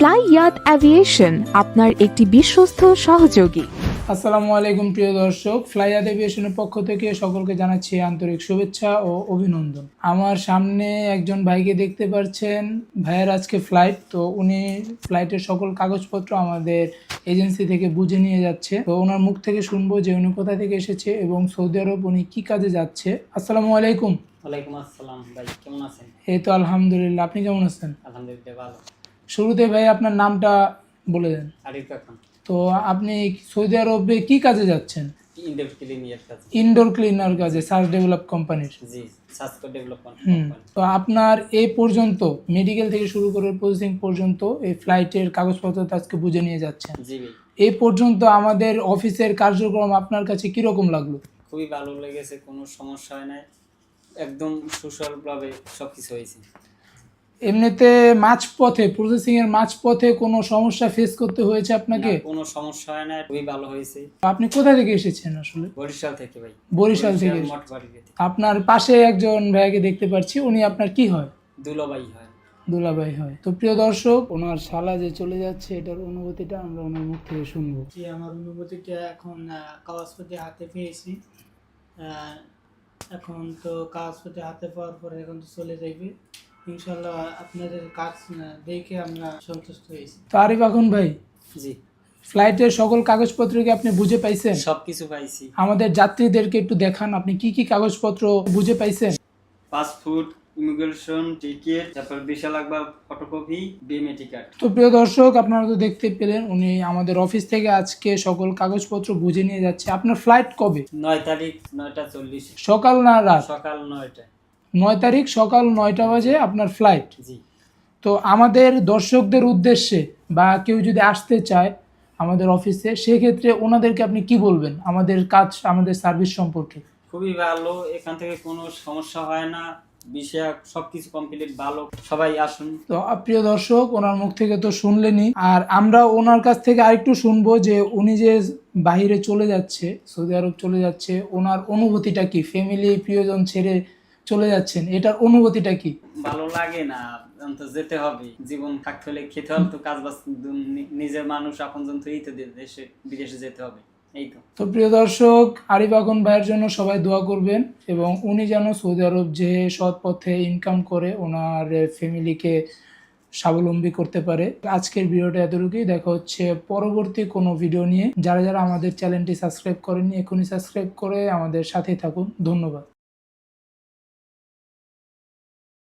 ফ্লাইয়াত aviation আপনার একটি বিশ্বস্ত সহযোগী। আসসালামু আলাইকুম প্রিয় দর্শক, ফ্লাইয়াত এভিয়েশনের পক্ষ থেকে সকলকে জানাচ্ছি আন্তরিক শুভেচ্ছা ও অভিনন্দন। আমার সামনে একজন ভাইকে দেখতে পাচ্ছেন, ভাইয়ের আজকে ফ্লাইট, তো উনি ফ্লাইটের সকল কাগজপত্র আমাদের এজেন্সি থেকে বুঝে নিয়ে যাচ্ছে। তো ওনার মুখ থেকে শুনবো যে উনি কোথা থেকে এসেছে এবং সৌদি আরব উনি কি কাজে যাচ্ছে। আসসালামু আলাইকুম। ওয়ালাইকুম আসসালাম ভাই, কেমন আছেন? এই তো আলহামদুলিল্লাহ, আপনি কেমন আছেন? আলহামদুলিল্লাহ ভালো। শুরুতে ভাই আপনার নামটা বলে দেন। আরিফ খান। তো আপনি সৌদি আরবে কি কাজে যাচ্ছেন? ইনডোর ক্লিনিং কাজ। ইনডোর ক্লিনার কাজে, সার্চ ডেভেলপ কোম্পানির। জি, সাসকো ডেভেলপমেন্ট কোম্পানি। তো আপনার এই পর্যন্ত মেডিকেল থেকে শুরু করে প্রসেসিং পর্যন্ত এই ফ্লাইটের কাগজপত্র তো আজকে বুঝে নিয়ে যাচ্ছেন। জি ভাই, এই পর্যন্ত আমাদের অফিসের কার্যক্রম আপনার কাছে কিরকম লাগলো? খুবই ভালো লেগেছে, কোনো সমস্যা হয় না, একদম সুসলভাবে সবকিছু হয়েছে। এমনিতে মাঝপথে, প্রসেসিং এর মাঝপথে কোনো সমস্যা ফেস করতে হয়েছে আপনাকে? না, কোনো সমস্যা হয় না, খুবই ভালো হয়েছে। আপনি কোথা থেকে এসেছেন আসলে? বরিশাল থেকে ভাই। বরিশাল থেকে। মঠবাড়ি থেকে। আপনার পাশে একজন ভাইয়াকে দেখতে পাচ্ছি, উনি আপনার কি হয়? দুলাভাই হয়। দুলাভাই হয়। তো প্রিয় দর্শক, ওনার শালা যে চলে যাচ্ছে, এটার অনুভূতিটা আমরা ওনার মুখ থেকে শুনবো। জি, আমার অনুভূতিটা এখন কাগজপত্র হাতে পেয়েছি। এখন তো কাগজপত্র হাতে পাওয়ার পরে এখন তো চলে যাইবে ইনশাল্লাহ। আপনাদের কাজ দেখে আমরা সন্তুষ্ট হয়েছি। তো আরিফ আখন ভাই, জি, ফ্লাইটের সকল কাগজপত্র কি আপনি বুঝে পাইছেন? সবকিছু পাইছি। আমাদের যাত্রীদেরকে একটু দেখান, আপনি কি কি কাগজপত্র বুঝে পাইছেন? পাসপোর্ট, ইমিগ্রেশন, টিকিট, তারপর বিশাল আকবর ফটোকপি, বিএমএ কার্ড। তো প্রিয় দর্শক, আপনারা তো দেখতে পেলেন, উনি আমাদের অফিস থেকে আজকে সকল কাগজপত্র বুঝে নিয়ে যাচ্ছে। আপনার ফ্লাইট কবে? 9 তারিখ 9টা 40। সকাল না রাত? সকাল 9টা। 9 তারিখ সকাল 9টা বাজে আপনার ফ্লাইট। জি। তো আমাদের দর্শকদের উদ্দেশ্যে বা কেউ যদি আসতে চায় আমাদের অফিসে, সেক্ষেত্রে ওনাদেরকে আপনি কি বলবেন আমাদের কাজ, আমাদের সার্ভিস সম্পর্কে? খুবই ভালো, এখান থেকে কোনো সমস্যা হয় না, বিষয় সবকিছু কমপ্লিট ভালো, সবাই আসুন। তো প্রিয় দর্শক, ওনার মুখ থেকে তো শুনলেনই, আর আমরা ওনার কাছ থেকে আরেকটু শুনবো যে উনি যে বাহিরে চলে যাচ্ছে, সৌদি আরব চলে যাচ্ছে, ওনার অনুভূতিটা কি? ফ্যামিলি প্রিয়জন ছেড়ে চলে যাচ্ছেন, এটার অনুভূতিটা কি? ভালো লাগে না, তো যেতে হবে, জীবন থাকতে হলে খেতে হবে, তো কাজ বাজ, নিজের মানুষ আপনজন তো এই তো দেশে বিদেশে যেতে হবে, এই তো। তো প্রিয় দর্শক, আরিফ আখন ভাইয়ের জন্য সবাই দোয়া করবেন এবং উনি যেন সৌদি আরব যে সৎ পথে ইনকাম করে ওনার ফ্যামিলিকে স্বাবলম্বী করতে পারে। আজকের ভিডিওটা এতটুকুই, দেখা হচ্ছে পরবর্তী কোনো ভিডিও নিয়ে। যারা যারা আমাদের চ্যানেলটি সাবস্ক্রাইব করেননি, এখনই সাবস্ক্রাইব করে আমাদের সাথেই থাকুন। ধন্যবাদ।